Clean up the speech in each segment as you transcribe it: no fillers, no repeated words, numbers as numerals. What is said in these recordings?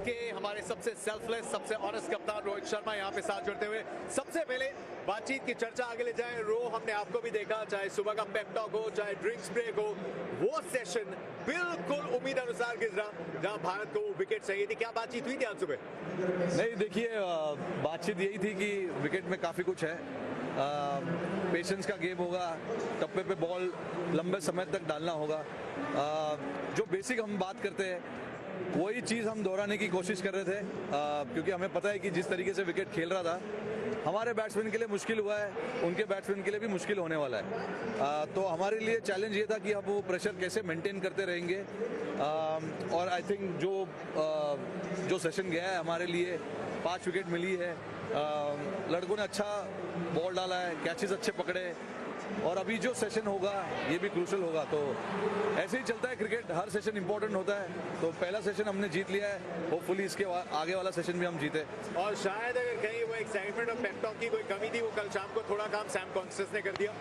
के हमारे सबसे सेल्फलेस, सबसे ऑनेस्ट कप्तान रोहित शर्मा यहाँ पे साथ जुड़ते हुए। सबसे पहले बातचीत की चर्चा आगे ले जाए। रो हमने आपको भी देखा, चाहे सुबह का पेप टॉक हो, चाहे ड्रिंक्स ब्रेक हो, वो सेशन बिल्कुल उम्मीद अनुसार गुजरा जहाँ भारत को विकेट चाहिए थी। क्या बातचीत हुई थी आज सुबह? नहीं, देखिए, बातचीत यही थी कि विकेट में काफ़ी कुछ है। पेशेंस का गेम होगा, टप्पे पे बॉल लंबे समय तक डालना होगा। जो बेसिक हम बात करते हैं वही चीज़ हम दोहराने की कोशिश कर रहे थे, क्योंकि हमें पता है कि जिस तरीके से विकेट खेल रहा था हमारे बैट्समैन के लिए मुश्किल हुआ है, उनके बैट्समैन के लिए भी मुश्किल होने वाला है। तो हमारे लिए चैलेंज ये था कि हम वो प्रेशर कैसे मेंटेन करते रहेंगे। और आई थिंक जो सेशन गया है हमारे लिए 5 विकेट मिली है। लड़कों ने अच्छा बॉल डाला है, कैचेस अच्छे पकड़े, और अभी जो सेशन होगा ये भी क्रूशल होगा। तो ऐसे ही चलता है क्रिकेट, हर सेशन इंपॉर्टेंट होता है। तो पहला सेशन हमने जीत लिया है, होपफुली इसके आगे वाला सेशन भी हम जीते। और शायद अगर कहीं वो एक्साइटमेंट और पेप टॉक की कोई कमी थी, वो कल शाम को थोड़ा काम सैम कॉन्स्टेंस ने कर दिया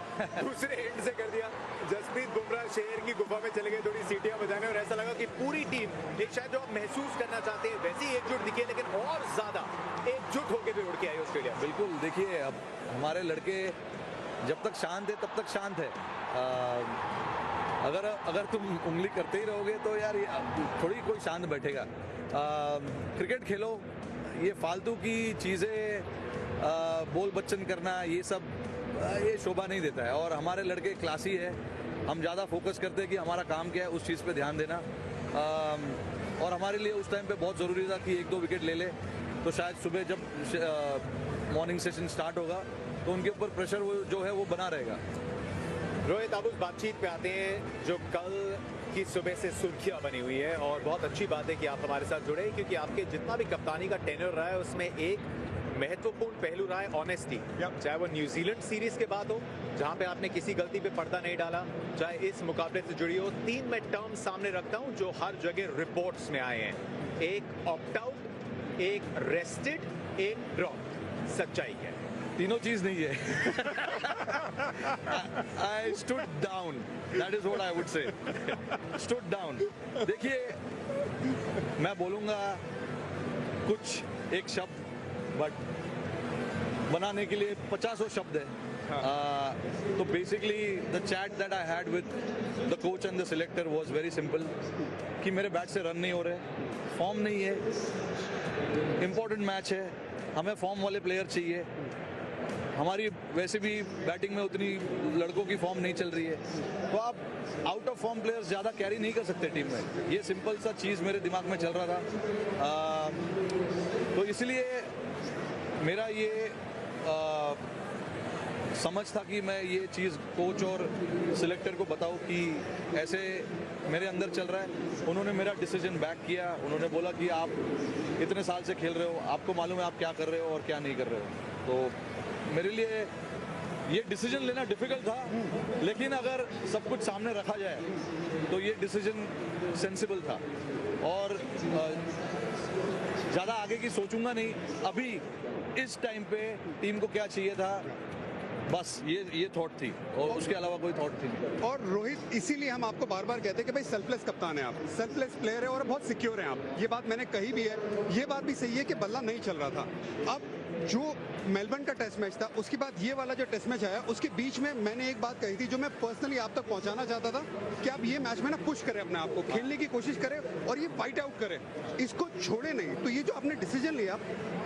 दूसरे एंड से कर दिया। जसप्रीत बुमराह शेर की गुफा में चले गए थोड़ी सीटियां बजाने, और ऐसा लगा कि पूरी टीम एक शायद जो आप महसूस करना चाहते हैं वैसी एकजुट दिखे, लेकिन और ज्यादा एकजुट होकर भी उड़ के आई ऑस्ट्रेलिया। बिल्कुल, देखिए, अब हमारे लड़के जब तक शांत है तब तक शांत है। अगर तुम उंगली करते ही रहोगे तो यार थोड़ी कोई शांत बैठेगा। क्रिकेट खेलो, ये फालतू की चीज़ें बोल बच्चन करना, ये सब ये शोभा नहीं देता है। और हमारे लड़के क्लासी है, हम ज़्यादा फोकस करते हैं कि हमारा काम क्या है, उस चीज़ पे ध्यान देना। और हमारे लिए उस टाइम पे बहुत ज़रूरी था कि 1-2 विकेट ले ले। तो शायद सुबह जब मॉर्निंग सेशन स्टार्ट होगा तो उनके ऊपर प्रेशर जो है वो बना रहेगा। रोहित, अब उस बातचीत पे आते हैं जो कल की सुबह से सुर्खियां बनी हुई है, और बहुत अच्छी बात है कि आप हमारे साथ जुड़े, क्योंकि आपके जितना भी कप्तानी का टेन्योर रहा है उसमें एक महत्वपूर्ण पहलू रहा है ऑनेस्टी। चाहे वो न्यूजीलैंड सीरीज के बाद हो जहां पे आपने किसी गलती पे पर्दा नहीं डाला, चाहे इस मुकाबले से जुड़ी हो। 3 मैं टर्म सामने रखता हूं जो हर जगह रिपोर्ट्स में आए हैं। एक ऑप्ट आउट, एक रेस्टेड, एक ड्रॉप। सच्चाई है? तीनों चीज नहीं है। I stood down. That is what I would say. Stood down. देखिए, मैं बोलूंगा कुछ एक शब्द, बट बनाने के लिए 50 शब्द है। तो basically the chat that I had with the coach and the selector was very simple कि मेरे बैट से रन नहीं हो रहे, फॉर्म नहीं है, इम्पोर्टेंट मैच है, हमें फॉर्म वाले प्लेयर चाहिए। हमारी वैसे भी बैटिंग में उतनी लड़कों की फॉर्म नहीं चल रही है, तो आप आउट ऑफ फॉर्म प्लेयर्स ज़्यादा कैरी नहीं कर सकते टीम में। ये सिंपल सा चीज़ मेरे दिमाग में चल रहा था। तो इसलिए मेरा ये समझ था कि मैं ये चीज़ कोच और सिलेक्टर को बताऊं कि ऐसे मेरे अंदर चल रहा है। उन्होंने मेरा डिसीजन बैक किया। उन्होंने बोला कि आप इतने साल से खेल रहे हो, आपको मालूम है आप क्या कर रहे हो और क्या नहीं कर रहे हो। तो मेरे लिए ये डिसीजन लेना डिफिकल्ट था, लेकिन अगर सब कुछ सामने रखा जाए तो ये डिसीजन सेंसिबल था। और ज़्यादा आगे की सोचूंगा नहीं, अभी इस टाइम पे टीम को क्या चाहिए था, बस ये थॉट थी, और उसके अलावा कोई थॉट थी नहीं। और रोहित, इसीलिए हम आपको बार बार कहते हैं कि भाई सेल्फलेस कप्तान है आप, सेल्फलेस प्लेयर है और बहुत सिक्योर हैं आप। ये बात मैंने कही भी है, ये बात भी सही है कि बल्ला नहीं चल रहा था। अब जो मेलबर्न का टेस्ट मैच था, उसके बाद ये वाला जो टेस्ट मैच आया, उसके बीच में मैंने एक बात कही थी जो मैं पर्सनली आप तक पहुंचाना चाहता था कि आप ये मैच में ना पुश करें, अपने आप को खेलने की कोशिश करें और ये फाइट आउट करें, इसको छोड़े नहीं। तो ये जो आपने डिसीजन लिया,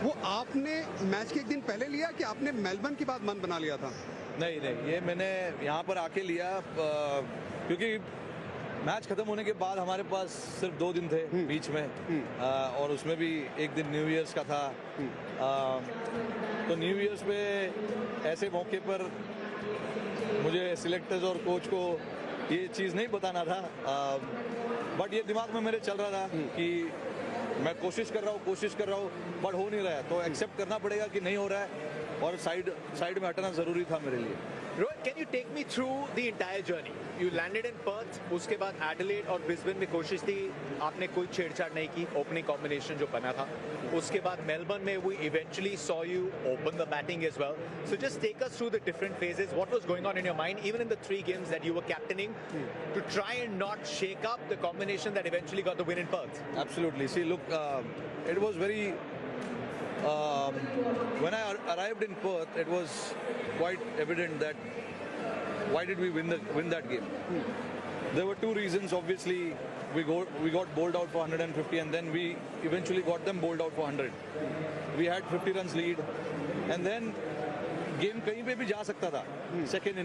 वो आपने मैच के एक दिन पहले लिया कि आपने मेलबर्न के बाद मन बना लिया था? नहीं, ये मैंने यहाँ पर आके लिया, क्योंकि मैच खत्म होने के बाद हमारे पास सिर्फ 2 दिन थे बीच में, और उसमें भी एक दिन न्यू ईयर्स का था। तो न्यू ईयर्स पे ऐसे मौके पर मुझे सिलेक्टर्स और कोच को ये चीज़ नहीं बताना था, बट ये दिमाग में मेरे चल रहा था कि मैं कोशिश कर रहा हूँ, बट हो नहीं रहा है। तो एक्सेप्ट करना पड़ेगा कि नहीं हो रहा है, और साइड में हटना ज़रूरी था मेरे लिए। Rohit, can you take me through the entire journey? You landed in Perth, उसके बाद एडिलेड और ब्रिस्बेन में कोशिश थी, आपने कोई छेड़छाड़ नहीं की, ओपनिंग कॉम्बिनेशन जो बना था. उसके बाद मेलबर्न में we eventually saw you open the batting as well. So just take us through the different phases. What was going on in your mind, even in the 3 games that you were captaining, to try and not shake up the combination that eventually got the win in Perth? Absolutely. See, look, it was very. When I arrived in Perth, it was quite evident that why did we win that game? There were 2 reasons. Obviously, we got bowled out for 150, and then we eventually got them bowled out for 100. We had 50 runs lead, and then game कहीं पे भी जा सकता था. Second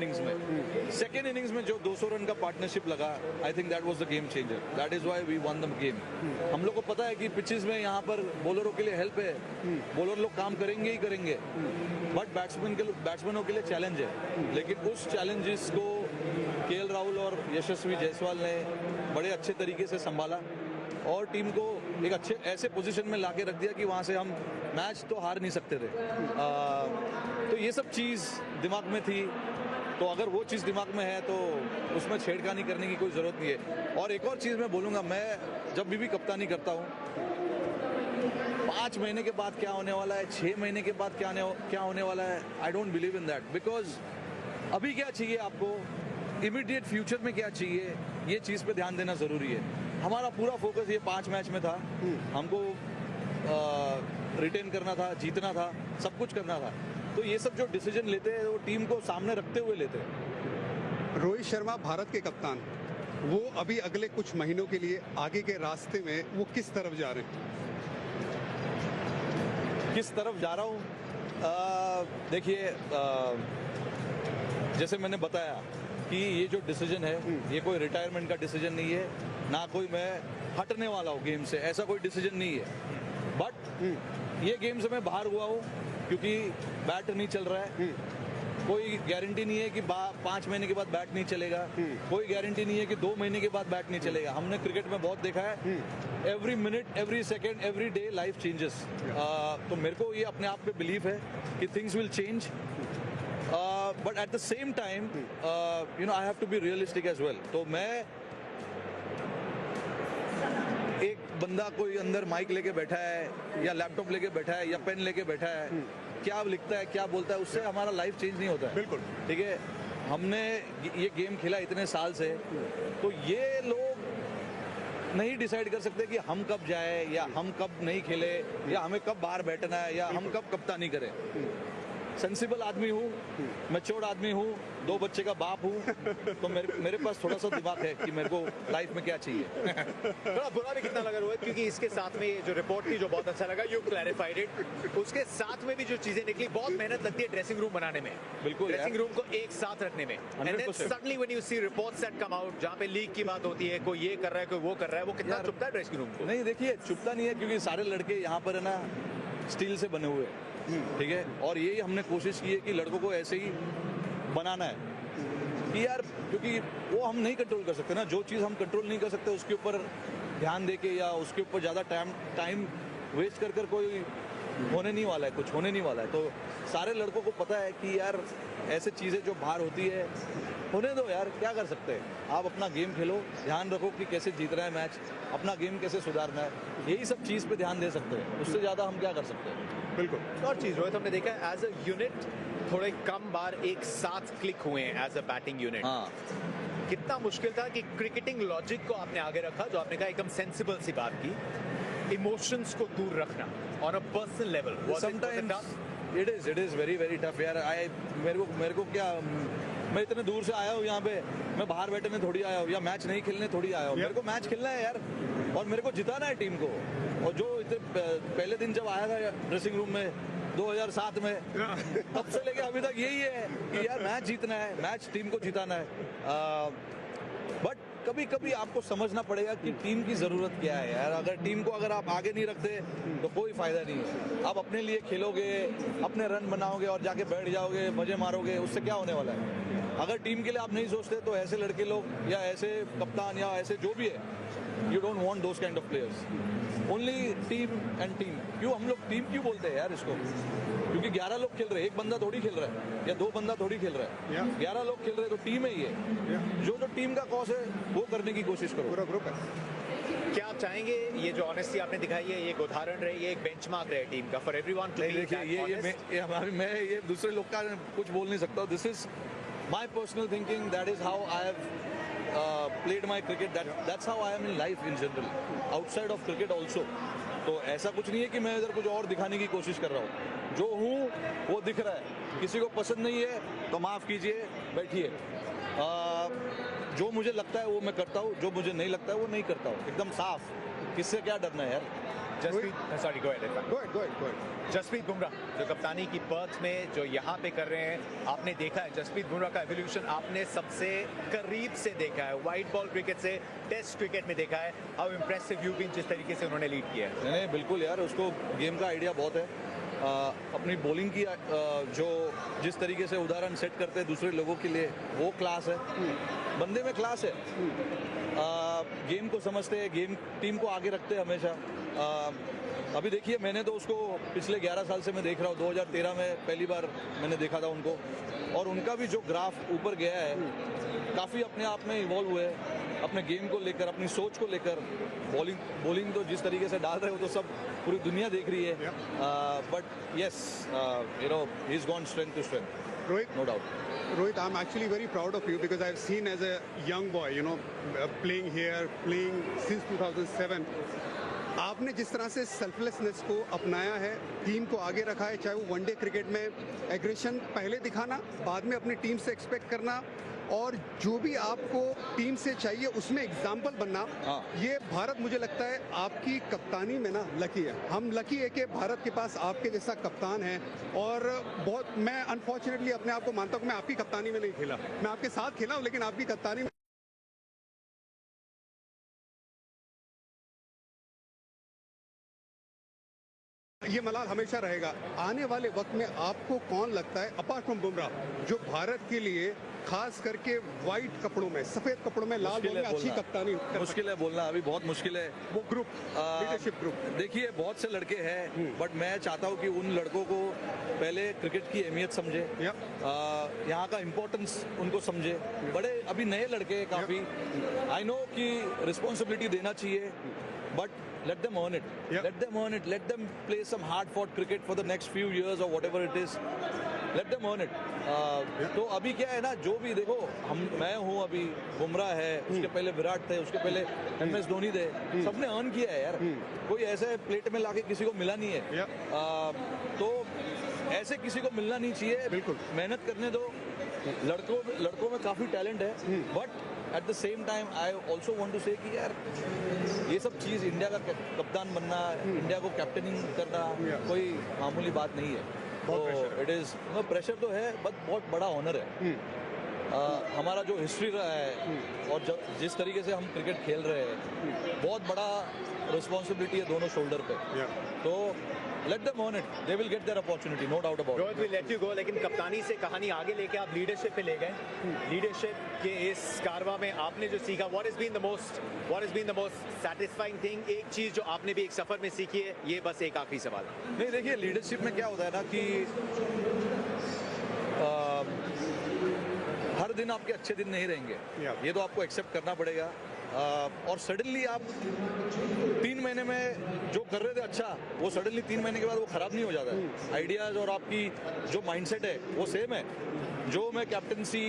innings में जो 200 run का partnership लगा, I think that was the game changer. That is why we won the game. हम लोग को पता है कि पिचेस में यहाँ पर बॉलरों के लिए हेल्प है, बॉलर लोग काम करेंगे ही करेंगे, बट बैट्समैनों के लिए चैलेंज है. लेकिन उस चैलेंजेस को केएल राहुल और यशस्वी जायसवाल ने बड़े अच्छे तरीके से संभाला और टीम को एक अच्छे ऐसे पोजीशन में लाके रख दिया कि वहाँ से हम मैच तो हार नहीं सकते थे. तो ये सब चीज़ दिमाग में थी. तो अगर वो चीज़ दिमाग में है तो उसमें छेड़खानी करने की कोई ज़रूरत नहीं है. और एक और चीज़ मैं बोलूँगा, मैं जब भी कप्तानी करता हूँ, 5 महीने के बाद क्या होने वाला है, 6 महीने के बाद क्या होने वाला है, I don't believe in that. Because अभी क्या चाहिए आपको, इमीडिएट फ्यूचर में क्या चाहिए, ये चीज़ पे ध्यान देना ज़रूरी है. हमारा पूरा फोकस ये 5 मैच में था. हमको रिटेन करना था, जीतना था, सब कुछ करना था. तो ये सब जो डिसीजन लेते हैं वो टीम को सामने रखते हुए लेते हैं. रोहित शर्मा भारत के कप्तान, वो अभी अगले कुछ महीनों के लिए आगे के रास्ते में वो किस तरफ जा रहे हैं? किस तरफ जा रहा हूँ, देखिए, जैसे मैंने बताया कि ये जो डिसीजन है ये कोई रिटायरमेंट का डिसीजन नहीं है, ना कोई मैं हटने वाला हूँ गेम से, ऐसा कोई डिसीजन नहीं है. बट ये गेम से मैं बाहर हुआ हूँ क्योंकि बैट नहीं चल रहा है. कोई गारंटी नहीं है कि 5 महीने के बाद बैट नहीं चलेगा, कोई गारंटी नहीं है कि 2 महीने के बाद बैट नहीं चलेगा. हमने क्रिकेट में बहुत देखा है, every minute, every second, every day life changes. तो मेरे को ये अपने आप पे बिलीव है कि things will change. But at the same time I have to be realistic as well. तो मैं एक बंदा कोई अंदर माइक लेके बैठा है या लैपटॉप लेके बैठा है या पेन लेके बैठा है, क्या लिखता है, क्या बोलता है, उससे हमारा लाइफ चेंज नहीं होता है. बिल्कुल ठीक है. हमने ये गेम खेला इतने साल से, तो ये लोग नहीं डिसाइड कर सकते कि हम कब जाए या हम कब नहीं खेले या हमें कब बाहर बैठना है या हम कब कप्तानी करें. सेंसिबल आदमी हूँ, मैच्योर्ड आदमी हूँ, 2 बच्चे का बाप हूँ, तो मेरे पास थोड़ा सा दिमाग है कि मेरे को लाइफ में क्या चाहिए. थोड़ा बुरा भी कितना लगा रोहित, क्योंकि इसके साथ में ये जो रिपोर्ट थी जो बहुत अच्छा लगा, यू क्लैरिफाइड इट. उसके साथ में भी जो चीजें निकली, बहुत मेहनत लगती है ड्रेसिंग रूम बनाने में, बिल्कुल ड्रेसिंग रूम को एक साथ रखने में. And then suddenly when you see reports that come out, जहाँ पे लीक की बात होती है, कोई ये कर रहा है, कोई वो कर रहा है, वो कितना चुपता है ड्रेसिंग रूम को. नहीं, देखिए, चुपता नहीं है क्योंकि सारे लड़के यहाँ पर है ना स्टील से बने हुए हैं. ठीक है. और यही हमने कोशिश की है कि लड़कों को ऐसे ही बनाना है कि यार, क्योंकि वो हम नहीं कंट्रोल कर सकते ना. जो चीज़ हम कंट्रोल नहीं कर सकते उसके ऊपर ध्यान देके या उसके ऊपर ज़्यादा टाइम वेस्ट कर कोई होने नहीं वाला है, कुछ होने नहीं वाला है. तो सारे लड़कों को पता है कि यार ऐसे चीज़ें जो बाहर होती है, होने दो यार, क्या कर सकते हैं. आप अपना गेम खेलो, ध्यान रखो कि कैसे जीतना है मैच, अपना गेम कैसे सुधारना है, यही सब चीज़ पे ध्यान दे सकते हैं. उससे ज़्यादा हम क्या कर सकते हैं. बिल्कुल. और चीज रोहित, हमने देखा है एज अ यूनिट थोड़े कम बार एक साथ क्लिक हुए हैं एज अ बैटिंग यूनिट. हाँ, कितना मुश्किल था कि क्रिकेटिंग लॉजिक को आपने आगे रखा, जो आपने कहा एकदम सेंसिबल सी बात की, इमोशंस को दूर रखना on a personal level. Sometimes it is very tough यार. मेरे को क्या, मैं इतने दूर से आया हूँ यहाँ पे, मैं बाहर बैठने थोड़ी आया हूँ या मैच नहीं खेलने थोड़ी आया हूँ. मेरे को मैच खेलना है यार, और मेरे को जिताना है टीम को. और जो इतने पहले दिन जब आया था ड्रेसिंग रूम में 2007 में, तब से लेके अभी तक यही है कि यार मैच जीतना है, मैच टीम को जिताना है. बट कभी कभी आपको समझना पड़ेगा कि टीम की ज़रूरत क्या है यार. अगर टीम को अगर आप आगे नहीं रखते तो कोई फ़ायदा नहीं है. आप अपने लिए खेलोगे, अपने रन बनाओगे और जाके बैठ जाओगे, मज़े मारोगे, उससे क्या होने वाला है. अगर टीम के लिए आप नहीं सोचते तो ऐसे लड़के लोग या ऐसे कप्तान या ऐसे जो भी है, you don't want those kind of players, only team and team. क्यों हम लोग टीम क्यों बोलते हैं यार इसको? क्योंकि 11 लोग खेल रहे हैं, एक बंदा थोड़ी खेल रहा है या 2 बंदा थोड़ी खेल रहा है। 11 लोग खेल रहे हैं तो टीम है ये। जो टीम का कॉज है वो करने की कोशिश करो। पूरा ग्रुप है। क्या आप चाहेंगे ये जो ऑनेस्टी आपने दिखाई है ये एक उदाहरण रहे, ये एक बेंचमार्क रहे टीम का फॉर एवरीवन टू बी देखिए मैं ये दूसरे लोग का कुछ बोल नहीं सकता। This is my personal thinking, that is how I have played my cricket, that's how I am in life in general, outside of cricket also. तो ऐसा कुछ नहीं है कि मैं इधर कुछ और दिखाने की कोशिश कर रहा हूँ। जो हूँ वो दिख रहा है, किसी को पसंद नहीं है तो माफ़ कीजिए, बैठिए। जो मुझे लगता है वो मैं करता हूँ, जो मुझे नहीं लगता है वो नहीं करता हूँ, एकदम साफ। किससे क्या डरना है यार? Jasprit go ahead. जसप्रीत बुमराह जो कप्तानी की पर्थ में जो यहाँ पे कर रहे हैं, आपने देखा है जसप्रीत बुमराह का एवोल्यूशन आपने सबसे करीब से देखा है, वाइट बॉल क्रिकेट से टेस्ट क्रिकेट में देखा है। हाउ इम्प्रेसिव यू बीन जिस तरीके से उन्होंने लीड किया है। नहीं बिल्कुल यार, उसको गेम का आइडिया बहुत है। अपनी बॉलिंग की जो जिस तरीके से उदाहरण सेट करते हैं दूसरे लोगों के लिए, वो क्लास है, बंदे में क्लास है। गेम को समझते हैं, गेम टीम को आगे रखते हैं हमेशा। अभी देखिए मैंने तो उसको पिछले 11 साल से मैं देख रहा हूँ, 2013 में पहली बार मैंने देखा था उनको, और उनका भी जो ग्राफ ऊपर गया है, काफ़ी अपने आप में इवॉल्व हुए हैं अपने गेम को लेकर, अपनी सोच को लेकर। बॉलिंग तो जिस तरीके से डाल रहे हो तो सब पूरी दुनिया देख रही है। But yes, you know, he is gone strength to strength, Rohit, no doubt. Rohit, I'm actually very proud of you because I've seen as a young boy, you know, playing here, playing since 2007. आपने जिस तरह से selflessness को अपनाया है, team को आगे रखा है, चाहे वो वनडे क्रिकेट में एग्रेशन पहले दिखाना, बाद में अपनी टीम से एक्सपेक्ट करना, और जो भी आपको टीम से चाहिए उसमें एग्जाम्पल बनना। ये भारत मुझे लगता है आपकी कप्तानी में ना लकी है। हम लकी है कि भारत के पास आपके जैसा कप्तान है। और बहुत मैं अनफॉर्चुनेटली अपने आप को मानता हूँ कि मैं आपकी कप्तानी में नहीं खेला, मैं आपके साथ खेला हूँ, लेकिन आपकी कप्तानी में ये मलाल हमेशा रहेगा। आने वाले वक्त में आपको कौन लगता है अपार्ट फ्रॉम बुमराह जो भारत के लिए खास करके व्हाइट कपड़ों में, सफेद कपड़ों में, लाल बॉल में अच्छी कप्तानी मुश्किल है बोलना, अभी बहुत मुश्किल है। वो ग्रुप, लीडरशिप ग्रुप। देखिए बहुत से लड़के हैं, बट मैं चाहता हूँ कि उन लड़कों को पहले क्रिकेट की अहमियत समझे, यहाँ का इम्पोर्टेंस उनको समझे। बड़े अभी नए लड़के काफ़ी, आई नो कि रिस्पॉन्सिबिलिटी देना चाहिए, but let them earn it. Let them earn it. Let them play some hard-fought cricket for the next few years or whatever it is. Let them earn it. तो अभी क्या है ना, जो भी देखो, मैं हूँ अभी, बुमराह है, उसके पहले विराट थे, उसके पहले MS धोनी थे, सबने अर्न किया है यार। कोई ऐसे प्लेट में लाके किसी को मिला नहीं है। तो ऐसे किसी को मिलना नहीं चाहिए। बिल्कुल मेहनत करने दो। लड़कों में काफ़ी टैलेंट है, but at the same time I also want to say कि यार ये सब चीज़, इंडिया का कप्तान बनना, इंडिया को कैप्टनिंग करना कोई मामूली बात नहीं है। तो इट इज़ प्रेशर तो है, बट बहुत बड़ा ऑनर है। हमारा जो हिस्ट्री रहा है और जिस तरीके से हम क्रिकेट खेल रहे हैं, बहुत बड़ा रिस्पॉन्सिबिलिटी है दोनों शोल्डर पे। तो let them earn it, they will get their opportunity, no doubt about it. Rohit will let you go, लेकिन कप्तानी से कहानी आगे लेके आप लीडरशिप पे ले गए। लीडरशिप के इस कारवा में आपने जो सीखा, what has been the most satisfying thing? एक चीज जो आपने भी एक सफर में सीखी है, ये बस एक आखिरी सवाल। नहीं देखिए, लीडरशिप में क्या होता है ना कि हर दिन आपके अच्छे दिन नहीं रहेंगे, ये तो आपको एक्सेप्ट करना पड़ेगा। और सडनली आप 3 महीने में जो कर रहे थे अच्छा, वो सडनली 3 महीने के बाद वो खराब नहीं हो जाता है। आइडियाज और आपकी जो माइंडसेट है वो सेम है। जो मैं कैप्टनसी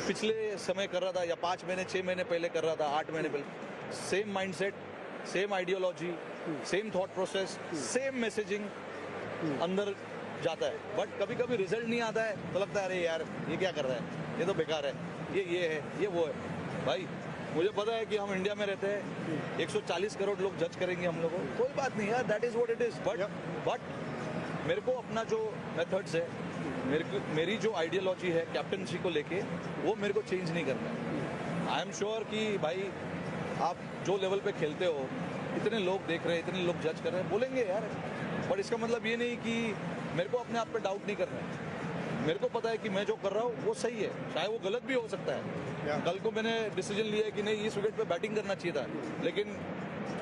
पिछले समय कर रहा था, या 5 महीने 6 महीने पहले कर रहा था, 8 महीने पहले, same mindset, same ideology, same thought process, same messaging अंदर जाता है। बट कभी कभी रिजल्ट नहीं आता है तो लगता है अरे यार ये क्या कर रहा है, ये तो बेकार है, ये है, ये वो है। भाई मुझे पता है कि हम इंडिया में रहते हैं, 140 करोड़ लोग जज करेंगे हम लोगों को, कोई बात नहीं यार, that is what it is. But मेरे को अपना जो मेथड्स है, मेरी जो आइडियोलॉजी है कैप्टनसी को लेके, वो मेरे को चेंज नहीं करना है। आई एम श्योर कि भाई आप जो लेवल पे खेलते हो, इतने लोग देख रहे हैं, इतने लोग जज कर रहे हैं, बोलेंगे यार, बट इसका मतलब ये नहीं कि मेरे को अपने आप पे डाउट नहीं करना है। मेरे को पता है कि मैं जो कर रहा हूँ वो सही है, चाहे वो गलत भी हो सकता है। कल को मैंने डिसीजन लिया कि नहीं इस विकेट पे बैटिंग करना चाहिए था, लेकिन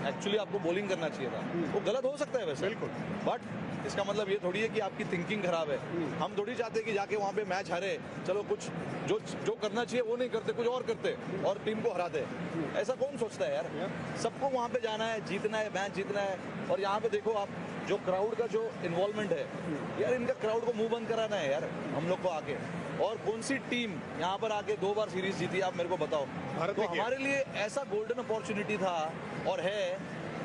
एक्चुअली आपको बॉलिंग करना चाहिए था, वो गलत हो सकता है वैसे, बिल्कुल। बट इसका मतलब ये थोड़ी है कि आपकी थिंकिंग खराब है। हम थोड़ी चाहते कि जाके वहाँ पे मैच हारे, चलो कुछ जो करना चाहिए वो नहीं करते, कुछ और करते और टीम को हराते। ऐसा कौन सोचता है यार? सबको वहाँ पे जाना है, जीतना है, मैच जीतना है। और यहाँ पे देखो आप, जो क्राउड का जो इन्वॉल्वमेंट है यार, इनका क्राउड को मुंह बंद कराना है यार हम लोग को आके। और कौन सी टीम यहाँ पर आके 2 बार सीरीज जीती, आप मेरे को बताओ। भारत तो में किया। हमारे लिए ऐसा गोल्डन अपॉर्चुनिटी था और है।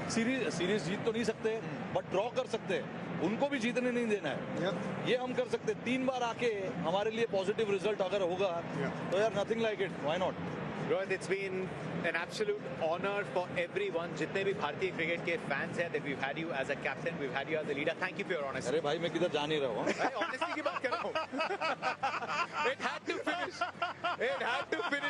सीरीज जीत तो नहीं सकते, बट ड्रॉ कर सकते हैं, उनको भी जीतने नहीं देना है। ये हम कर सकते। 3 बार आके हमारे लिए पॉजिटिव रिजल्ट अगर होगा तो यार nothing like it, why not. Rohit, it's been an absolute honor for everyone. जितने भी भारतीय क्रिकेट के फैंस हैं, that we've had you as a captain, we've had you as a leader. Thank you for your honesty. अरे भाई मैं किधर जा नहीं रहा हूँ। Honesty की बात कर रहा हूँ। It had to finish. It had to finish.